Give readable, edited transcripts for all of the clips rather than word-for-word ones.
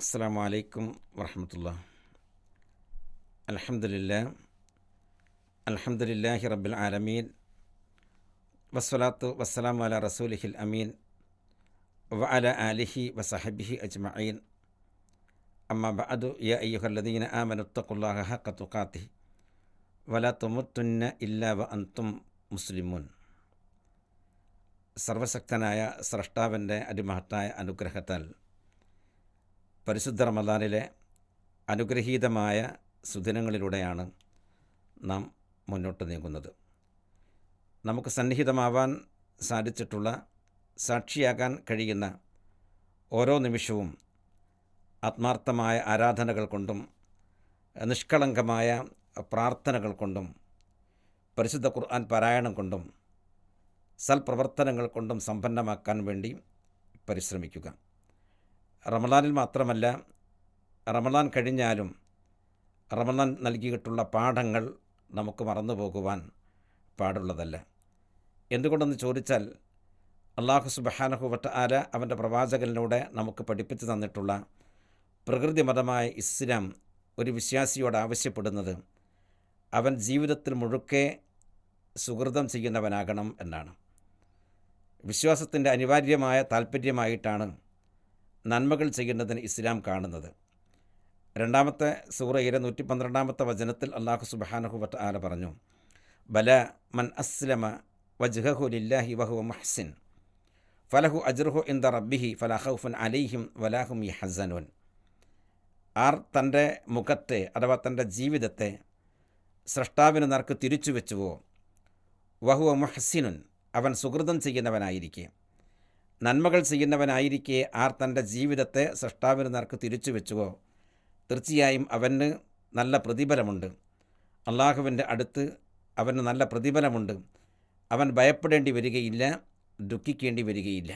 അസ്സലാമു അലൈക്കും വറഹ്മത്തുള്ളാഹി. അൽഹംദുലില്ലാഹി റബ്ബിൽ ആലമീൻ വസ്സലാത്തു വസ്സലാമു അലാ റസൂലിഹിൽ അമീൻ വഅലാ ആലിഹി വസഹബിഹി അജ്മഈൻ. അമ്മാ ബഅദു യാ അയ്യുഹല്ലദീന ആമനുത്തഖുല്ലാഹ ഹഖ്ക തുഖാതിഹി വലാ തമുത്തുന്ന ഇല്ലാ വഅൻതും മുസ്ലിമൂൻ. സർവശക്തനായ സ്രഷ്ടാവിൻ്റെ അതിമഹത്തായ അനുഗ്രഹത്താൽ പരിശുദ്ധ റമദാനിലെ അനുഗ്രഹീതമായ സുദിനങ്ങളിലൂടെയാണ് നാം മുന്നോട്ട് നീങ്ങുന്നത്. നമുക്ക് സന്നിഹിതമാവാൻ സാധിച്ചിട്ടുള്ള, സാക്ഷിയാകാൻ കഴിയുന്ന ഓരോ നിമിഷവും ആത്മാർത്ഥമായ ആരാധനകൾ കൊണ്ടും നിഷ്കളങ്കമായ പ്രാർത്ഥനകൾ കൊണ്ടും പരിശുദ്ധ ഖുർആൻ പാരായണം കൊണ്ടും സൽപ്രവർത്തനങ്ങൾ കൊണ്ടും സമ്പന്നമാക്കാൻ വേണ്ടി പരിശ്രമിക്കുക. റമദാനിൽ മാത്രമല്ല, റമദാൻ കഴിഞ്ഞാലും റമദാൻ നൽകിയിട്ടുള്ള പാഠങ്ങൾ നമുക്ക് മറന്നു പോകുവാൻ പാടുള്ളതല്ല. എന്തുകൊണ്ടെന്ന് ചോദിച്ചാൽ, അല്ലാഹു സുബ്ഹാനഹു വ തആല അവൻ്റെ പ്രവാചകനിലൂടെ നമുക്ക് പഠിപ്പിച്ചു തന്നിട്ടുള്ള പ്രകൃതിമതമായ ഇസ്ലാം ഒരു വിശ്വാസിയോട് ആവശ്യപ്പെടുന്നത് അവൻ ജീവിതത്തിൽ മുഴുക്കെ സുഹൃതം ചെയ്യുന്നവനാകണം എന്നാണ്. വിശ്വാസത്തിൻ്റെ അനിവാര്യമായ താൽപ്പര്യമായിട്ടാണ് നന്മകൾ ചെയ്യുന്നതിന് ഇസ്ലാം കാണുന്നത്. രണ്ടാമത്തെ സൂറയിലെ 112 വചനത്തിൽ അല്ലാഹു സുബ്ഹാനഹു വ തആല പറഞ്ഞു, ബല മൻ അസ്ലമ വജ്ഹഹു ലില്ലാഹി വഹുവ മുഹ്സിൻ ഫലഹു അജ്റുഹു ഇൻദ റബ്ബിഹി ഫലാ ഖൗഫുൻ അലൈഹിം വലാ ഹും യഹ്സനൂൻ. ആർ തൻ്റെ മുഖത്തെ അഥവാ തൻ്റെ ജീവിതത്തെ സ്രഷ്ടാവിന് നേർക്ക് തിരിച്ചു വെച്ചുവോ, വഹുവ മുഹ്സിനുൻ, അവൻ സുഹൃതം ചെയ്യുന്നവനായിരിക്കെ, നന്മകൾ ചെയ്യുന്നവനായിരിക്കെ ആർ തൻ്റെ ജീവിതത്തെ സ്രഷ്ടാവിന് നേർക്ക് തിരിച്ചു വെച്ചുവോ, തീർച്ചയായും അവന് നല്ല പ്രതിഫലമുണ്ട്. അള്ളാഹുവിൻ്റെ അടുത്ത് അവന് നല്ല പ്രതിഫലമുണ്ട്. അവൻ ഭയപ്പെടേണ്ടി വരികയില്ല, ദുഃഖിക്കേണ്ടി വരികയില്ല.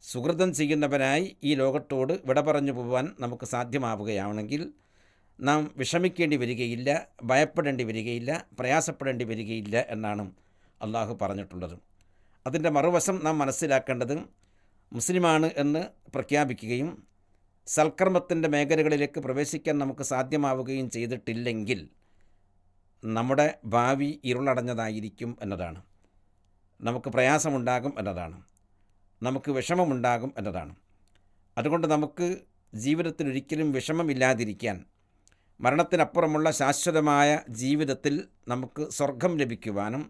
സുഹൃതം ചെയ്യുന്നവനായി ഈ ലോകത്തോട് വിട പറഞ്ഞു പോകാൻ നമുക്ക് സാധ്യമാവുകയാണെങ്കിൽ നാം വിഷമിക്കേണ്ടി വരികയില്ല, ഭയപ്പെടേണ്ടി വരികയില്ല, പ്രയാസപ്പെടേണ്ടി വരികയില്ല എന്നാണ് അള്ളാഹു പറഞ്ഞിട്ടുള്ളത്. അതിൻ്റെ മറുവശം നാം മനസ്സിലാക്കേണ്ടത്, മുസ്ലിമാണ് എന്ന് പ്രഖ്യാപിക്കുകയും സൽക്കർമ്മത്തിൻ്റെ മേഖലകളിലേക്ക് പ്രവേശിക്കാൻ നമുക്ക് സാധ്യമാവുകയും ചെയ്തിട്ടില്ലെങ്കിൽ നമ്മുടെ ഭാവി ഇരുളടഞ്ഞതായിരിക്കും എന്നതാണ്. നമുക്ക് പ്രയാസമുണ്ടാകും എന്നതാണ്, നമുക്ക് വിഷമമുണ്ടാകും എന്നതാണ്. അതുകൊണ്ട് നമുക്ക് ജീവിതത്തിൽ ഒരിക്കലും വിഷമമില്ലാതിരിക്കാൻ, മരണത്തിനപ്പുറമുള്ള ശാശ്വതമായ ജീവിതത്തിൽ നമുക്ക് സ്വർഗം ലഭിക്കുവാനും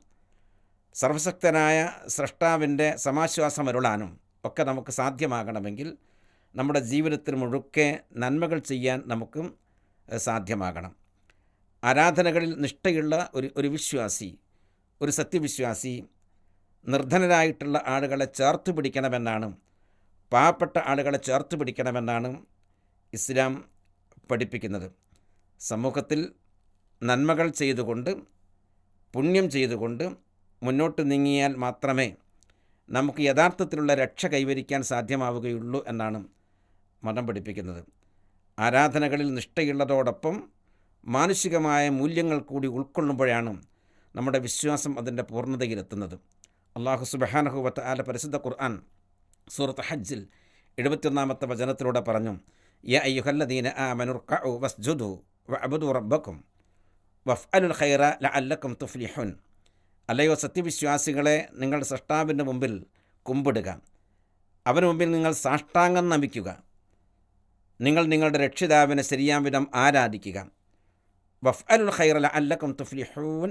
സർവശക്തനായ സ്രഷ്ടാവിൻ്റെ സമാശ്വാസമരുളാനും ഒക്കെ നമുക്ക് സാധ്യമാകണമെങ്കിൽ നമ്മുടെ ജീവിതത്തിൽ മുഴുക്കെ നന്മകൾ ചെയ്യാൻ നമുക്കും സാധ്യമാകണം. ആരാധനകളിൽ നിഷ്ഠയുള്ള ഒരു വിശ്വാസി, ഒരു സത്യവിശ്വാസി നിർധനരായിട്ടുള്ള ആളുകളെ ചേർത്ത് പിടിക്കണമെന്നാണ്, പാവപ്പെട്ട ആളുകളെ ചേർത്ത് പിടിക്കണമെന്നാണ് ഇസ്ലാം പഠിപ്പിക്കുന്നത്. സമൂഹത്തിൽ നന്മകൾ ചെയ്തുകൊണ്ട്, പുണ്യം ചെയ്തുകൊണ്ട് മുന്നോട്ട് നീങ്ങിയാൽ മാത്രമേ നമുക്ക് യഥാർത്ഥത്തിലുള്ള രക്ഷ കൈവരിക്കാൻ സാധ്യമാവുകയുള്ളൂ എന്നാണ് മതം പഠിപ്പിക്കുന്നത്. ആരാധനകളിൽ നിഷ്ഠയുള്ളതോടൊപ്പം മാനുഷികമായ മൂല്യങ്ങൾ കൂടി ഉൾക്കൊള്ളുമ്പോഴാണ് നമ്മുടെ വിശ്വാസം അതിൻ്റെ പൂർണ്ണതയിലെത്തുന്നത്. അല്ലാഹു സുബ്ഹാനഹു വ തആല പരിശുദ്ധ ഖുർആൻ സൂറത്ത് ഹജ്ജിൽ 71 വചനത്തിലൂടെ പറഞ്ഞു, യാ അയ്യുഹല്ലദീന ആമനു ർകഉ വസ്ജുദു വഅബ്ദു റബ്ബക്കും വഫ്അലുൽ ഖൈറ ലഅല്ലക്കും തുഫ്ലിഹൂൻ. അല്ലയോ സത്യവിശ്വാസികളെ, നിങ്ങൾ സ്രഷ്ടാവിൻ്റെ മുമ്പിൽ കുമ്പിടുക, അവന് മുമ്പിൽ നിങ്ങൾ സാഷ്ടാംഗം നമിക്കുക, നിങ്ങൾ നിങ്ങളുടെ രക്ഷിതാവിനെ ശരിയാംവിധം ആരാധിക്കുക. വഫ്അലുൽ ഖൈറ ലഅല്ലക്കും തുഫ്ലിഹൂൻ,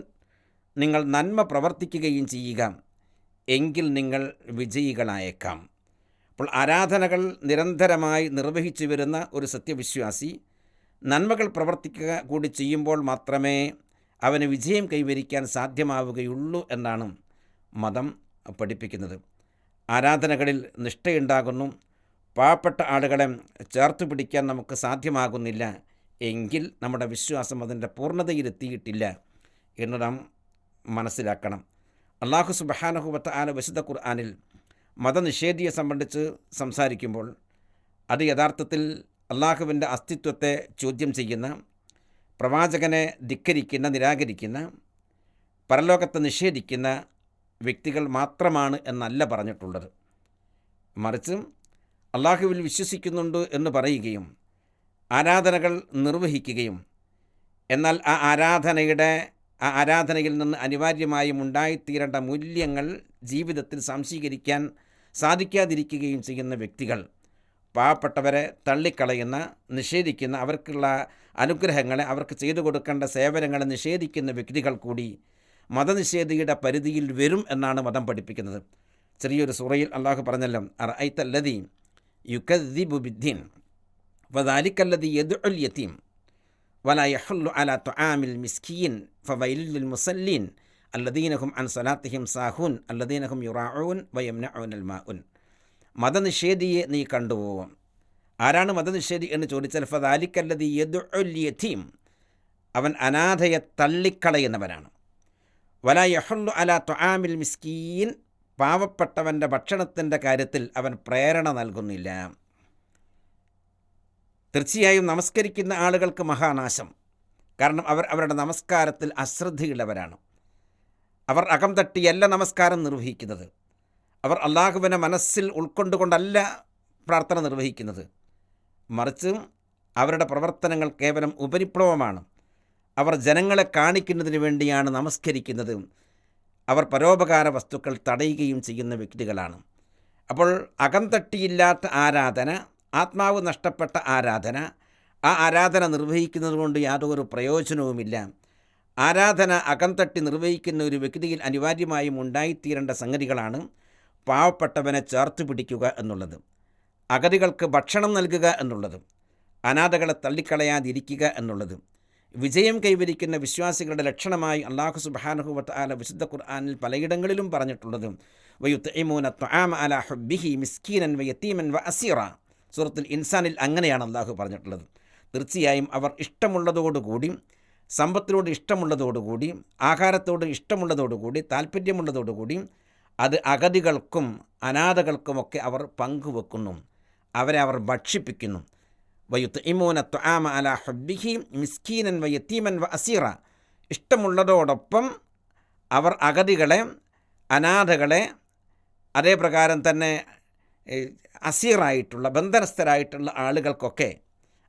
നിങ്ങൾ നന്മ പ്രവർത്തിക്കുകയും ചെയ്യുക, എങ്കിൽ നിങ്ങൾ വിജയികളായേക്കാം. അപ്പോൾ ആരാധനകൾ നിരന്തരമായി നിർവഹിച്ചു വരുന്ന ഒരു സത്യവിശ്വാസി നന്മകൾ പ്രവർത്തിക്കുക കൂടി ചെയ്യുമ്പോൾ മാത്രമേ അവന് വിജയം കൈവരിക്കാൻ സാധ്യമാവുകയുള്ളൂ എന്നാണ് മതം പഠിപ്പിക്കുന്നത്. ആരാധനകളിൽ നിഷ്ഠയുണ്ടാകുന്നു, പാവപ്പെട്ട ആളുകളെ ചേർത്ത് പിടിക്കാൻ നമുക്ക് സാധ്യമാകുന്നില്ല എങ്കിൽ നമ്മുടെ വിശ്വാസം അതിൻ്റെ പൂർണ്ണതയിലെത്തിയിട്ടില്ല എന്ന് നാം മനസ്സിലാക്കണം. അല്ലാഹു സുബ്ഹാനഹു വ തആല വിശുദ്ധ ഖുർആനിൽ മതനിഷേധിയെ സംബന്ധിച്ച് സംസാരിക്കുമ്പോൾ അത് യഥാർത്ഥത്തിൽ അള്ളാഹുവിൻ്റെ അസ്തിത്വത്തെ ചോദ്യം ചെയ്യുന്ന, പ്രവാചകനെ ധിക്കരിക്കുന്ന, നിരാകരിക്കുന്ന, പരലോകത്തെ നിഷേധിക്കുന്ന വ്യക്തികൾ മാത്രമാണ് എന്നല്ല പറഞ്ഞിട്ടുള്ളത്. മറിച്ച് അള്ളാഹുവിൽ വിശ്വസിക്കുന്നുണ്ട് എന്ന് പറയുകയും ആരാധനകൾ നിർവഹിക്കുകയും എന്നാൽ ആ ആരാധനയിൽ നിന്ന് അനിവാര്യമായും ഉണ്ടായിത്തീരേണ്ട മൂല്യങ്ങൾ ജീവിതത്തിൽ സംശീകരിക്കാൻ സാധിക്കാതിരിക്കുകയും ചെയ്യുന്ന വ്യക്തികൾ, പാവപ്പെട്ടവരെ തള്ളിക്കളയുന്ന, നിഷേധിക്കുന്ന, അവർക്കുള്ള അനുഗ്രഹങ്ങളെ, അവർക്ക് ചെയ്തു കൊടുക്കേണ്ട സേവനങ്ങളെ നിഷേധിക്കുന്ന വ്യക്തികൾ കൂടി മതനിഷേധിയുടെ പരിധിയിൽ വരും എന്നാണ് മതം പഠിപ്പിക്കുന്നത്. ചെറിയൊരു സൂറയിൽ അള്ളാഹു പറഞ്ഞല്ലോ, അറഅയ്തല്ലദീ യുകദ്ദിബു ബിദ്ദീൻ വദാലിക്കല്ലദീ യദ്ഉൽ യതീം വലാ യഹുല്ലു അലാ തുആമിൽ മിസ്കീൻ ഫവൈലുൽ ലിൽ മുസല്ലീൻ അല്ലദീന ഹും അൻ സ്വലാത്തിഹിം സാഹൂൻ അല്ലദീന ഹും യുറാഊൻ വയംനഊനൽ മാഊൻ. മതനിഷേധിയെ നീ കണ്ടുപോവും. ആരാണ് മതനിഷേധി എന്ന് ചോദിച്ചാൽ ഫദാലിക്കല്ലദീ യദ്ഉൽ യതീം, അവൻ അനാഥയെ തള്ളിക്കളയുന്നവനാണ്. വലാ യഹുല്ലു അലാ തുആമിൽ മിസ്കീൻ, പാവപ്പെട്ടവൻ്റെ ഭക്ഷണത്തിൻ്റെ കാര്യത്തിൽ അവൻ പ്രേരണ നൽകുന്നില്ല. തീർച്ചയായും നമസ്കരിക്കുന്ന ആളുകൾക്ക് മഹാനാശം. കാരണം അവർ അവരുടെ നമസ്കാരത്തിൽ അശ്രദ്ധയുള്ളവരാണ്. അവർ അകം തട്ടിയല്ല നമസ്കാരം നിർവഹിക്കുന്നത്. അവർ അള്ളാഹുവിനെ മനസ്സിൽ ഉൾക്കൊണ്ടുകൊണ്ടല്ല പ്രാർത്ഥന നിർവഹിക്കുന്നത്. മറിച്ച് അവരുടെ പ്രവർത്തനങ്ങൾ കേവലം ഉപരിപ്ലവമാണ്. അവർ ജനങ്ങളെ കാണിക്കുന്നതിന് വേണ്ടിയാണ് നമസ്കരിക്കുന്നത്. അവർ പരോപകാര വസ്തുക്കൾ തടയുകയും ചെയ്യുന്ന വ്യക്തികളാണ്. അപ്പോൾ അകം തട്ടിയില്ലാത്ത ആരാധന, ആത്മാവ് നഷ്ടപ്പെട്ട ആരാധന, ആ ആരാധന നിർവഹിക്കുന്നത് കൊണ്ട് യാതൊരു പ്രയോജനവുമില്ല. ആരാധന അകം തട്ടി നിർവഹിക്കുന്ന ഒരു വ്യക്തിയിൽ അനിവാര്യമായും ഉണ്ടായിത്തീരേണ്ട സംഗതികളാണ് പാവപ്പെട്ടവനെ ചേർത്ത് പിടിക്കുക എന്നുള്ളത്, അഗതികൾക്ക് ഭക്ഷണം നൽകുക എന്നുള്ളത്, അനാഥകളെ തള്ളിക്കളയാതിരിക്കുക എന്നുള്ളത്. വിജയം കൈവരിക്കുന്ന വിശ്വാസികളുടെ ലക്ഷണമായി അല്ലാഹു സുബ്ഹാനഹു വ തആല വിശുദ്ധ ഖുർആനിൽ പലയിടങ്ങളിലും പറഞ്ഞിട്ടുള്ളത് വയുത്ഇമൂന ത്വആമ അലാ ഹുബ്ബിഹി മിസ്കീനൻ വയതീമൻ വഅസീറ. സൂറത്തുൽ ഇൻസാനിൽ അങ്ങനെയാണ് അല്ലാഹു പറഞ്ഞിട്ടുള്ളത്. തീർച്ചയായും അവർ ഇഷ്ടമുള്ളതോടുകൂടി, സമ്പത്തിനോട് ഇഷ്ടമുള്ളതോടുകൂടി, ആഹാരത്തോട് ഇഷ്ടമുള്ളതോടുകൂടി, താല്പര്യമുള്ളതോടുകൂടി അത് അഗതികൾക്കും അനാഥകൾക്കുമൊക്കെ അവർ പങ്കുവെക്കുന്നു, അവരെ അവർ ഭക്ഷിപ്പിക്കുന്നു. വയുത്ഇമൂന ത്വആമ അലാ ഹുബ്ബിഹി മിസ്കീനൻ വയതീമൻ വഅസീറ. ഇഷ്ടമുള്ളതോടൊപ്പം അവർ അഗതികളെ, അനാഥകളെ, അതേപ്രകാരം തന്നെ അസീറായിട്ടുള്ള ബന്ധനസ്ഥരായിട്ടുള്ള ആളുകൾക്കൊക്കെ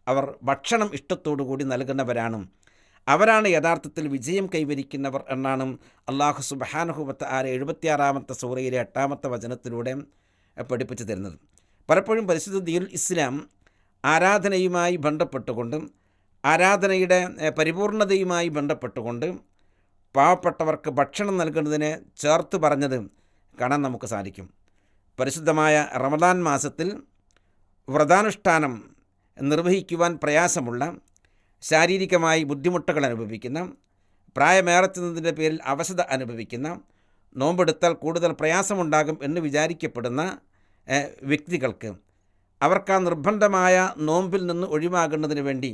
അവർ ഭക്ഷണം ഇഷ്ടത്തോടുകൂടി നൽകുന്നവരാണ്. അവരാണ് യഥാർത്ഥത്തിൽ വിജയം കൈവരിക്കുന്നവർ എന്നാണ് അല്ലാഹു സുബ്ഹാനഹു വ തആല 76-ാമത്തെ സൂറയിലെ 8-ാമത്തെ വചനത്തിലൂടെ പഠിപ്പിച്ചു തരുന്നത്. പലപ്പോഴും പരിശുദ്ധ ദീനുൽ ഇസ്ലാം ആരാധനയുമായി ബന്ധപ്പെട്ടുകൊണ്ട്, ആരാധനയുടെ പരിപൂർണതയുമായി ബന്ധപ്പെട്ടുകൊണ്ട് പാവപ്പെട്ടവർക്ക് ഭക്ഷണം നൽകുന്നതിനെ ചേർത്ത് പറഞ്ഞത് കാണാൻ നമുക്ക് സാധിക്കും. പരിശുദ്ധമായ റമദാൻ മാസത്തിൽ വ്രതാനുഷ്ഠാനം നിർവഹിക്കുവാൻ പ്രയാസമുള്ള, ശാരീരികമായി ബുദ്ധിമുട്ടുകൾ അനുഭവിക്കുന്ന, പ്രായമേറെത്തുന്നതിൻ്റെ പേരിൽ അവശത അനുഭവിക്കുന്ന, നോമ്പെടുത്താൽ കൂടുതൽ പ്രയാസമുണ്ടാകും എന്ന് വിചാരിക്കപ്പെടുന്ന വ്യക്തികൾക്ക്, അവർക്ക് ആ നിർബന്ധമായ നോമ്പിൽ നിന്ന് ഒഴിവാകുന്നതിന് വേണ്ടി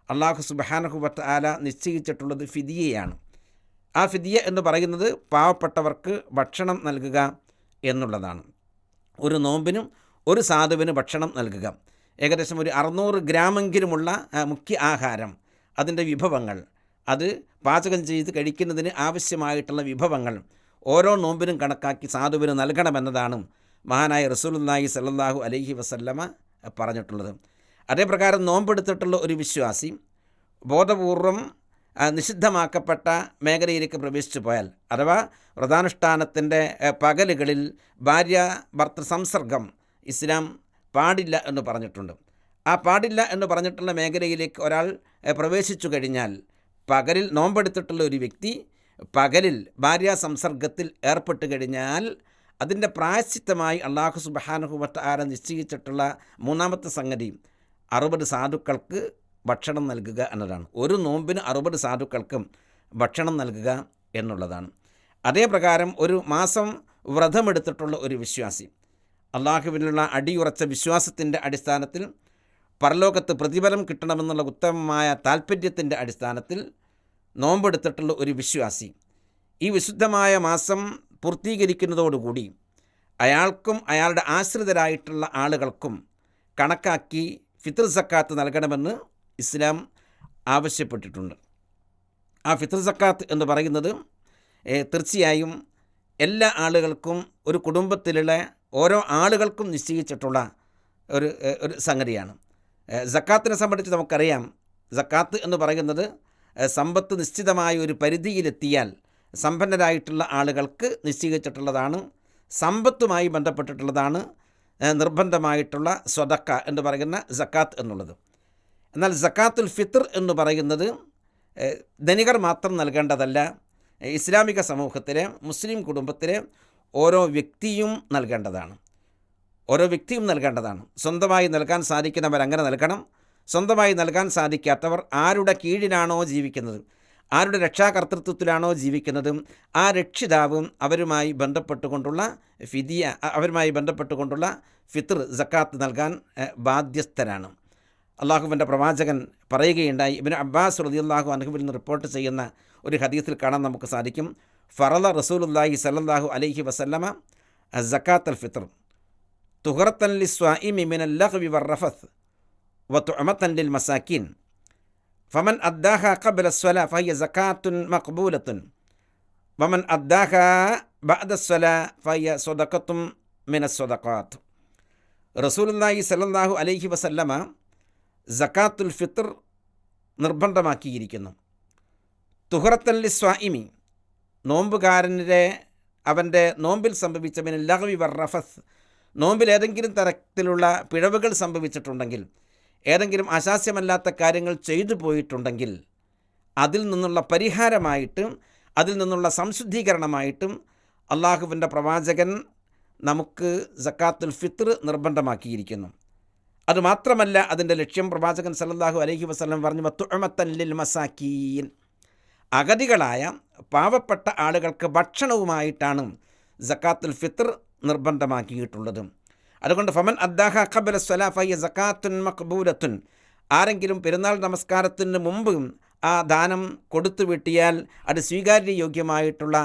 അല്ലാഹു സുബ്ഹാനഹു വ തആല നിശ്ചയിച്ചിട്ടുള്ളത് ഫിദിയയാണ്. ആ ഫിദിയ എന്ന് പറയുന്നത് പാവപ്പെട്ടവർക്ക് ഭക്ഷണം നൽകുക എന്നുള്ളതാണ്. ഒരു നോമ്പിനും ഒരു സാധുവിന് ഭക്ഷണം നൽകുക. ഏകദേശം ഒരു 600 ഗ്രാമെങ്കിലുമുള്ള മുഖ്യ ആഹാരം, അതിൻ്റെ വിഭവങ്ങൾ, അത് പാചകം ചെയ്ത് കഴിക്കുന്നതിന് ആവശ്യമായിട്ടുള്ള വിഭവങ്ങൾ ഓരോ നോമ്പിനും കണക്കാക്കി സാധുവിന് നൽകണമെന്നതാണ് മഹാനായ റസൂലുള്ളാഹി സ്വല്ലല്ലാഹു അലൈഹി വസല്ലമ പറഞ്ഞിട്ടുള്ളത്. അതേപ്രകാരം നോമ്പെടുത്തിട്ടുള്ള ഒരു വിശ്വാസി ബോധപൂർവം നിഷിദ്ധമാക്കപ്പെട്ട മേഖലയിലേക്ക് പ്രവേശിച്ചു പോയാൽ, അഥവാ വ്രതാനുഷ്ഠാനത്തിൻ്റെ പകലുകളിൽ ഭാര്യ ഭർത്തൃ സംസർഗം ഇസ്ലാം പാടില്ല എന്ന് പറഞ്ഞിട്ടുണ്ട്. ആ പാടില്ല എന്ന് പറഞ്ഞിട്ടുള്ള മേഖലയിലേക്ക് ഒരാൾ പ്രവേശിച്ചു കഴിഞ്ഞാൽ, പകലിൽ നോമ്പെടുത്തിട്ടുള്ള ഒരു വ്യക്തി പകലിൽ ഭാര്യ സംസർഗത്തിൽ ഏർപ്പെട്ട് കഴിഞ്ഞാൽ അതിൻ്റെ പ്രായശ്ചിത്തമായി അല്ലാഹു സുബ്ഹാനഹു വ തആല നിശ്ചയിച്ചിട്ടുള്ള 3-ാമത്തെ സംഗതി 60 സാധുക്കൾക്ക് ഭക്ഷണം നൽകുക എന്നതാണ്. ഒരു നോമ്പിന് 60 സാധുക്കൾക്കും ഭക്ഷണം നൽകുക എന്നുള്ളതാണ്. അതേപ്രകാരം ഒരു മാസം വ്രതമെടുത്തിട്ടുള്ള ഒരു വിശ്വാസി അള്ളാഹുവിനുള്ള അടിയുറച്ച വിശ്വാസത്തിൻ്റെ അടിസ്ഥാനത്തിൽ, പരലോകത്ത് പ്രതിഫലം കിട്ടണമെന്നുള്ള ഉത്തമമായ താൽപ്പര്യത്തിൻ്റെ അടിസ്ഥാനത്തിൽ നോമ്പെടുത്തിട്ടുള്ള ഒരു വിശ്വാസി ഈ വിശുദ്ധമായ മാസം പൂർത്തീകരിക്കുന്നതോടുകൂടി അയാൾക്കും അയാളുടെ ആശ്രിതരായിട്ടുള്ള ആളുകൾക്കും കണക്കാക്കി ഫിത്ർ സക്കാത്ത് നൽകണമെന്ന് ഇസ്ലാം ആവശ്യപ്പെട്ടിട്ടുണ്ട്. ആ ഫിത്ർ സക്കാത്ത് എന്ന് പറയുന്നത് തീർച്ചയായും എല്ലാ ആളുകൾക്കും, ഒരു കുടുംബത്തിലുള്ള ഓരോ ആളുകൾക്കും നിശ്ചയിച്ചിട്ടുള്ള ഒരു സംഗതിയാണ്. സക്കാത്തിനെ സംബന്ധിച്ച് നമുക്കറിയാം, സക്കാത്ത് എന്ന് പറയുന്നത് സമ്പത്ത് നിശ്ചിതമായ ഒരു പരിധിയിലെത്തിയാൽ സമ്പന്നരായിട്ടുള്ള ആളുകൾക്ക് നിശ്ചയിച്ചിട്ടുള്ളതാണ്. സമ്പത്തുമായി ബന്ധപ്പെട്ടിട്ടുള്ളതാണ് നിർബന്ധമായിട്ടുള്ള സ്വതക്ക എന്ന് പറയുന്ന സക്കാത്ത് എന്നുള്ളത്. എന്നാൽ സക്കാത്തുൽ ഫിത്ർ എന്ന് പറയുന്നത് ധനികർ മാത്രം നൽകേണ്ടതല്ല. ഇസ്ലാമിക സമൂഹത്തിലെ മുസ്ലിം കുടുംബത്തിലെ ഓരോ വ്യക്തിയും നൽകേണ്ടതാണ്. സ്വന്തമായി നൽകാൻ സാധിക്കുന്നവർ അങ്ങനെ നൽകണം. സ്വന്തമായി നൽകാൻ സാധിക്കാത്തവർ ആരുടെ കീഴിലാണോ ജീവിക്കുന്നത്, ആരുടെ രക്ഷാകർതൃത്വത്തിലാണോ ജീവിക്കുന്നത്, ആ രക്ഷിതാവും അവരുമായി ബന്ധപ്പെട്ടുകൊണ്ടുള്ള ഫിത്ർ സക്കാത്ത് നൽകാൻ ബാധ്യസ്ഥരാണ്. അള്ളാഹുവിൻ്റെ പ്രവാചകൻ പറയുകയുണ്ടായി, ഇബ്നു അബ്ബാസ് റളിയല്ലാഹു അൻഹുവിൽ നിന്ന് റിപ്പോർട്ട് ചെയ്യുന്ന ഒരു ഹദീസിൽ കാണാൻ നമുക്ക് സാധിക്കും, ഫറള റസൂലുള്ളാഹി സ്വല്ലല്ലാഹു അലൈഹി വസല്ലമ സക്കാത്തുൽ ഫിത്ർ തുഹറത്തൻ ലിസ്വാഇമി മിനൽ ലഗ്വി വറഫത്ത് വതുഅമത്തൻ ലിൽ മസാക്കീൻ ഫമൻ അദ്ദാഹ ഖബ്ല അസ്സലാ ഫഹിയ സകാത്തുൻ മഖ്ബൂലത്തുൻ വമൻ അദ്ദാഹ ബഅദ അസ്സലാ ഫഹിയ സ്വദഖത്തും മിനസ് സ്വദഖാത്ത്. റസൂലുള്ളാഹി സ്വല്ലല്ലാഹു അലൈഹി വസല്ലമ സക്കാത്തുൽ ഫിത്ർ നിർബന്ധമാക്കിയിരിക്കുന്നു. തുഹറത്തൻ ലിസ്വാഇമി, നോമ്പുകാരൻ്റെ അവൻ്റെ നോമ്പിൽ സംഭവിച്ച മിനൽ ലഗ്വി വറഫത്ത്, നോമ്പിൽ ഏതെങ്കിലും തരത്തിലുള്ള പിഴവുകൾ സംഭവിച്ചിട്ടുണ്ടെങ്കിൽ, ഏതെങ്കിലും അശാസ്യമല്ലാത്ത കാര്യങ്ങൾ ചെയ്തു പോയിട്ടുണ്ടെങ്കിൽ അതിൽ നിന്നുള്ള പരിഹാരമായിട്ടും അതിൽ നിന്നുള്ള സംശുദ്ധീകരണമായിട്ടും അള്ളാഹുവിൻ്റെ പ്രവാചകൻ നമുക്ക് സക്കാത്തുൽ ഫിത്ർ നിർബന്ധമാക്കിയിരിക്കുന്നു. അതുമാത്രമല്ല, അതിൻ്റെ ലക്ഷ്യം പ്രവാചകൻ സല്ലല്ലാഹു അലൈഹി വസല്ലം പറഞ്ഞു, വതുഅമത്തൻ ലിൽ മസാക്കീൻ, അഗതികളായ പാവപ്പെട്ട ആളുകൾക്ക് ഭക്ഷണവുമായിട്ടാണ് സക്കാത്തുൽ ഫിത്ർ നിർബന്ധമാക്കിയിട്ടുള്ളത്. അതുകൊണ്ട് ഫമൻ അദ്ദാഹ ഖബ്ല അസ്സലാ ഫഹിയ സകാത്തുൻ മഖ്ബൂലത്തുൻ, ആരെങ്കിലും പെരുന്നാൾ നമസ്കാരത്തിന് മുമ്പ് ആ ദാനം കൊടുത്തു വീട്ടിയാൽ അത് സ്വീകാര്യയോഗ്യമായിട്ടുള്ള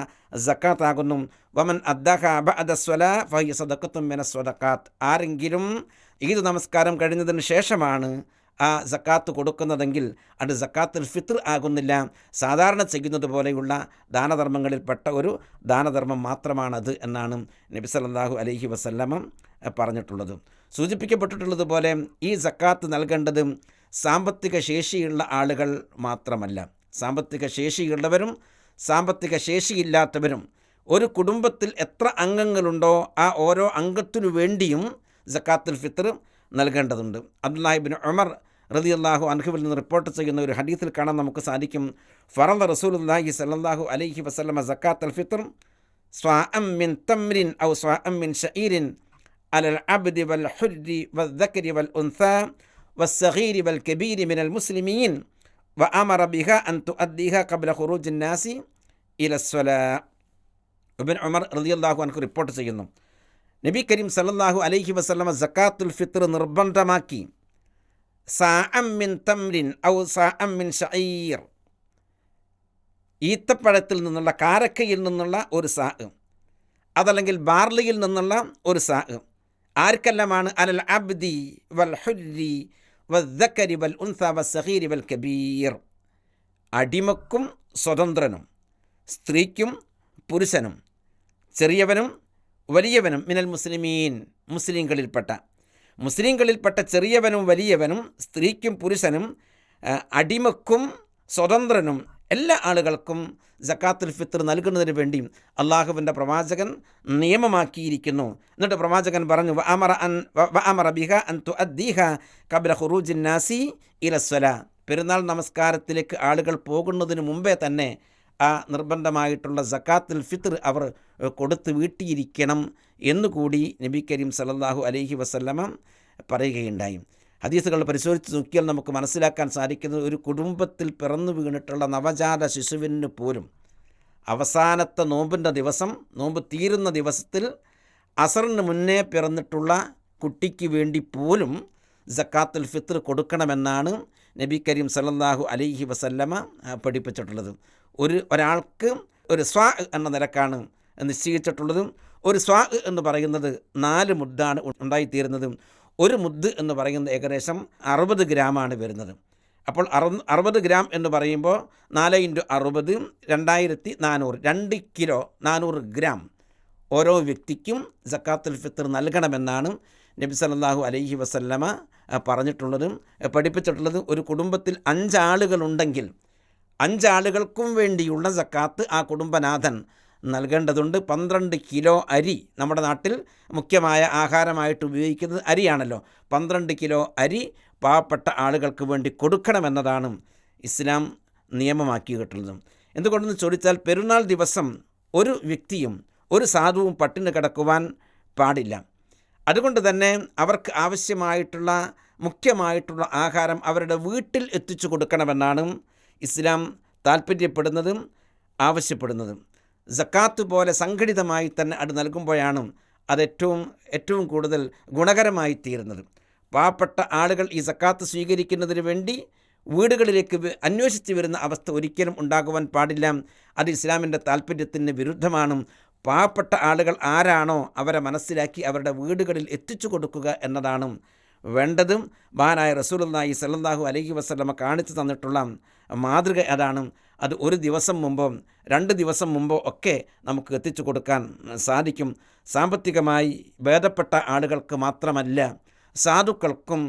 സക്കാത്താകുന്നു. വമൻ അദ്ദാഹ ബഅദ അസ്സലാ ഫഹിയ സദഖത്തും മിനസ് സ്വദഖാത്ത്, ആരെങ്കിലും ഈദ് നമസ്കാരം കഴിഞ്ഞതിന് ശേഷമാണ് ആ സക്കാത്ത് കൊടുക്കുന്നതെങ്കിൽ അത് സക്കാത്തുൽ ഫിത്ർ ആകുന്നില്ല. സാധാരണ ചെയ്യുന്നത് പോലെയുള്ള ദാനധർമ്മങ്ങളിൽപ്പെട്ട ഒരു ദാനധർമ്മം മാത്രമാണത് എന്നാണ് നബി സല്ലല്ലാഹു അലൈഹി വസല്ലമ പറഞ്ഞിട്ടുള്ളത്. സൂചിപ്പിക്കപ്പെട്ടിട്ടുള്ളതുപോലെ ഈ സക്കാത്ത് നൽകേണ്ടത് സാമ്പത്തിക ശേഷിയുള്ള ആളുകൾ മാത്രമല്ല, സാമ്പത്തിക ശേഷിയുള്ളവരും സാമ്പത്തിക ശേഷിയില്ലാത്തവരും, ഒരു കുടുംബത്തിൽ എത്ര അംഗങ്ങളുണ്ടോ ആ ഓരോ അംഗത്തിനു വേണ്ടിയും സക്കാത്തുൽ ഫിത്ർ നൽകേണ്ടതുണ്ട്. അബ്ദുല്ലാഹി ഇബ്നു ഉമർ റളിയല്ലാഹു അൻഹുവിൽ നിന്ന് റിപ്പോർട്ട് ചെയ്യുന്ന ഒരു ഹദീസിൽ കാണാൻ നമുക്ക് സാധിക്കും, ഫറള റസൂലുള്ളാഹി സ്വല്ലല്ലാഹു അലൈഹി വസല്ലമ സക്കാത്തുൽ ഫിത്ർ സ്വാഅം മിൻ തംറിൻ ഔ സ്വാഅം മിൻ ശഈരിൻ അലൽ അബ്ദി വൽ ഹുർരി വദ്ദക്കരി വൽ ഉൻസാ വസ്സഗീരി വൽ കബീരി മിനൽ മുസ്ലിമീൻ വഅമറ ബിഹാ അൻ തുഅദ്ദിഹാ ഖബ്ല ഖുറൂജിൻ നാസി ഇലസ്സലാ. ഇബ്നു ഉമർ റളിയല്ലാഹു അൻഹു റിപ്പോർട്ട് ചെയ്യുന്നു, നബി കരീം സല്ലല്ലാഹു അലൈഹി വസല്ലമ സക്കാത്തുൽ ഫിത്ർ നിർബന്ധമാക്കി. സാഅം മിൻ തംറിൻ ഔ സാഅം മിൻ ശഈർ, ഈത്തപ്പഴത്തിൽ നിന്നുള്ള, കാരക്കയിൽ നിന്നുള്ള ഒരു സാ, അതല്ലെങ്കിൽ ബാർലിയിൽ നിന്നുള്ള ഒരു സാ, ആർക്കെല്ലാമാണ്? അലൽ അബ്ദി വൽ ഹുർരി വദ്ദക്കരി വൽ ഉൻസാ വസ്സഗീരി വൽ കബീർ, അടിമക്കും സ്വതന്ത്രനും, സ്ത്രീക്കും പുരുഷനും, ചെറിയവനും വലിയവനും, മിനൽ മുസ്ലിമീൻ, മുസ്ലിങ്ങളിൽപ്പെട്ട ചെറിയവനും വലിയവനും, സ്ത്രീക്കും പുരുഷനും, അടിമക്കും സ്വതന്ത്രനും, എല്ലാ ആളുകൾക്കും സക്കാത്തുൽ ഫിത്ർ നൽകുന്നതിന് വേണ്ടി അള്ളാഹുവിൻ്റെ പ്രവാചകൻ നിയമമാക്കിയിരിക്കുന്നു. എന്നിട്ട് പ്രവാചകൻ പറഞ്ഞു, വഅമറ ബിഹാ അൻ തുഅദ്ദിഹാ ഖബ്ല ഖുറൂജിൻ നാസി ഇലസ്സലാ, പെരുന്നാൾ നമസ്കാരത്തിലേക്ക് ആളുകൾ പോകുന്നതിന് മുമ്പേ തന്നെ ആ നിർബന്ധമായിട്ടുള്ള സക്കാത്തുൽ ഫിത്ർ അവർ കൊടുത്തു വീട്ടിയിരിക്കണം എന്നുകൂടി നബി കരീം സല്ലല്ലാഹു അലൈഹി വസല്ലമ പറയുകയുണ്ടായി. ഹദീസുകൾ പരിശോധിച്ച് നോക്കിയാൽ നമുക്ക് മനസ്സിലാക്കാൻ സാധിക്കുന്നത്, ഒരു കുടുംബത്തിൽ പിറന്നു വീണിട്ടുള്ള നവജാത ശിശുവിന് പോലും അവസാനത്തെ നോമ്പിൻ്റെ ദിവസം, നോമ്പ് തീരുന്ന ദിവസത്തിൽ അസറിന് മുന്നേ പിറന്നിട്ടുള്ള കുട്ടിക്ക് വേണ്ടി പോലും സക്കാത്തുൽ ഫിത്ർ കൊടുക്കണമെന്നാണ് നബി കരീം സല്ലല്ലാഹു അലൈഹി വസല്ലമ പഠിപ്പിച്ചിട്ടുള്ളത്. ഒരാൾക്ക് ഒരു സ്വാ എന്ന നിലക്കാണ് നിശ്ചയിച്ചിട്ടുള്ളത്. ഒരു സ്വാ എന്ന് പറയുന്നത് 4 മുദ്ദാണ് ഉണ്ടായിത്തീരുന്നത്. ഒരു മുദ്ദ് എന്ന് പറയുന്നത് ഏകദേശം 60 ഗ്രാമാണ് വരുന്നത്. അപ്പോൾ 60 ഗ്രാം എന്ന് പറയുമ്പോൾ 4 × 60 2400, 2 കിലോ 400 ഗ്രാം ഓരോ വ്യക്തിക്കും സക്കാത്തുൽ ഫിത്ർ നൽകണമെന്നാണ് നബി സല്ലല്ലാഹു അലൈഹി വസല്ലമ പറഞ്ഞിട്ടുള്ളതും പഠിപ്പിച്ചിട്ടുള്ളതും ഒരു കുടുംബത്തിൽ 5 ആളുകളുണ്ടെങ്കിൽ 5 ആളുകൾക്കും വേണ്ടിയുള്ള സക്കാത്ത് ആ കുടുംബനാഥൻ നൽകേണ്ടതുണ്ട്. 12 കിലോ അരി, നമ്മുടെ നാട്ടിൽ മുഖ്യമായ ആഹാരമായിട്ട് ഉപയോഗിക്കുന്നത് അരിയാണല്ലോ. 12 കിലോ അരി പാവപ്പെട്ട ആളുകൾക്ക് വേണ്ടി കൊടുക്കണമെന്നതാണ് ഇസ്ലാം നിയമമാക്കിയിട്ടുള്ളത്. എന്തുകൊണ്ടെന്ന് ചോദിച്ചാൽ പെരുന്നാൾ ദിവസം ഒരു വ്യക്തിയും ഒരു സാധുവും പട്ടിണി കിടക്കുവാൻ പാടില്ല. അതുകൊണ്ട് തന്നെ അവർക്ക് ആവശ്യമായിട്ടുള്ള മുഖ്യമായിട്ടുള്ള ആഹാരം അവരുടെ വീട്ടിൽ എത്തിച്ചു കൊടുക്കണമെന്നാണ് ഇസ്ലാം താല്പര്യപ്പെടുന്നതും ആവശ്യപ്പെടുന്നതും. സക്കാത്ത് പോലെ സംഘടിതമായി തന്നെ അത് നൽകുമ്പോഴാണ് അത് ഏറ്റവും കൂടുതൽ ഗുണകരമായി തീരുന്നത്. പാവപ്പെട്ട ആളുകൾ ഈ സക്കാത്ത് സ്വീകരിക്കുന്നതിന് വേണ്ടി വീടുകളിലേക്ക് അന്വേഷിച്ച് വരുന്ന അവസ്ഥ ഒരിക്കലും ഉണ്ടാകുവാൻ പാടില്ല. അത് ഇസ്ലാമിൻ്റെ താല്പര്യത്തിന് വിരുദ്ധമാണ്. പാവപ്പെട്ട ആളുകൾ ആരാണോ അവരെ മനസ്സിലാക്കി അവരുടെ വീടുകളിൽ എത്തിച്ചു കൊടുക്കുക എന്നതാണ് വേണ്ടതും. മഹാനായ റസൂലുള്ളാഹി സ്വല്ലല്ലാഹു അലൈഹി വസല്ലമ കാണിച്ചു തന്നിട്ടുള്ള മാതൃക അതാണ്. അത് ഒരു ദിവസം മുമ്പോ 2 ദിവസം മുമ്പോ ഒക്കെ നമുക്ക് എത്തിച്ചു കൊടുക്കാൻ സാധിക്കും. സാമ്പത്തികമായി ഭേദപ്പെട്ട ആളുകൾക്ക് മാത്രമല്ല, സാധുക്കൾക്കും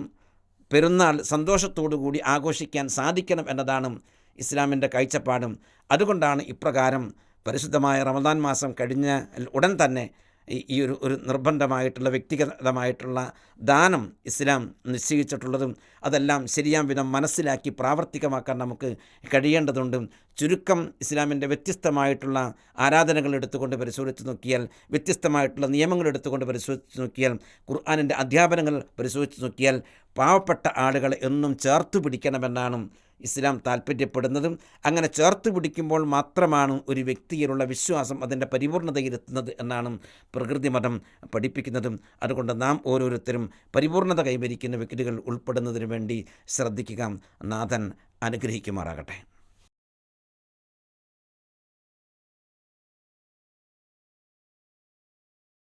പെരുന്നാൾ സന്തോഷത്തോടു കൂടി ആഘോഷിക്കാൻ സാധിക്കണം എന്നതാണ് ഇസ്ലാമിൻ്റെ കാഴ്ചപ്പാടും. അതുകൊണ്ടാണ് ഇപ്രകാരം പരിശുദ്ധമായ റമദാൻ മാസം കഴിഞ്ഞ ഉടൻ തന്നെ ഈ ഒരു നിർബന്ധമായിട്ടുള്ള വ്യക്തിഗതമായിട്ടുള്ള ദാനം ഇസ്ലാം നിശ്ചയിച്ചിട്ടുള്ളതും. അതെല്ലാം ശരിയാം വിധം മനസ്സിലാക്കി പ്രാവർത്തികമാക്കാൻ നമുക്ക് കഴിയേണ്ടതുണ്ട്. ചുരുക്കം ഇസ്ലാമിൻ്റെ വ്യത്യസ്തമായിട്ടുള്ള ആരാധനകൾ എടുത്തുകൊണ്ട് പരിശോധിച്ച് നോക്കിയാൽ, വ്യത്യസ്തമായിട്ടുള്ള നിയമങ്ങൾ എടുത്തുകൊണ്ട് പരിശോധിച്ച് നോക്കിയാൽ, ഖുർആനിൻ്റെ അധ്യാപനങ്ങൾ പരിശോധിച്ച് നോക്കിയാൽ പാവപ്പെട്ട ആളുകളെ എന്നും ചേർത്ത് പിടിക്കണമെന്നാണ് ഇസ്ലാം താല്പര്യപ്പെടുന്നതും. അങ്ങനെ ചേർത്ത് പിടിക്കുമ്പോൾ മാത്രമാണ് ഒരു വ്യക്തിയിലുള്ള വിശ്വാസം അതിൻ്റെ പരിപൂർണതയിലെത്തുന്നത് എന്നാണ് പ്രകൃതി മതം പഠിപ്പിക്കുന്നതും. അതുകൊണ്ട് നാം ഓരോരുത്തരും പരിപൂർണത കൈവരിക്കുന്ന വ്യക്തികൾ ഉൾപ്പെടുന്നതിന് വേണ്ടി ശ്രദ്ധിക്കുക. നാഥൻ അനുഗ്രഹിക്കുമാറാകട്ടെ.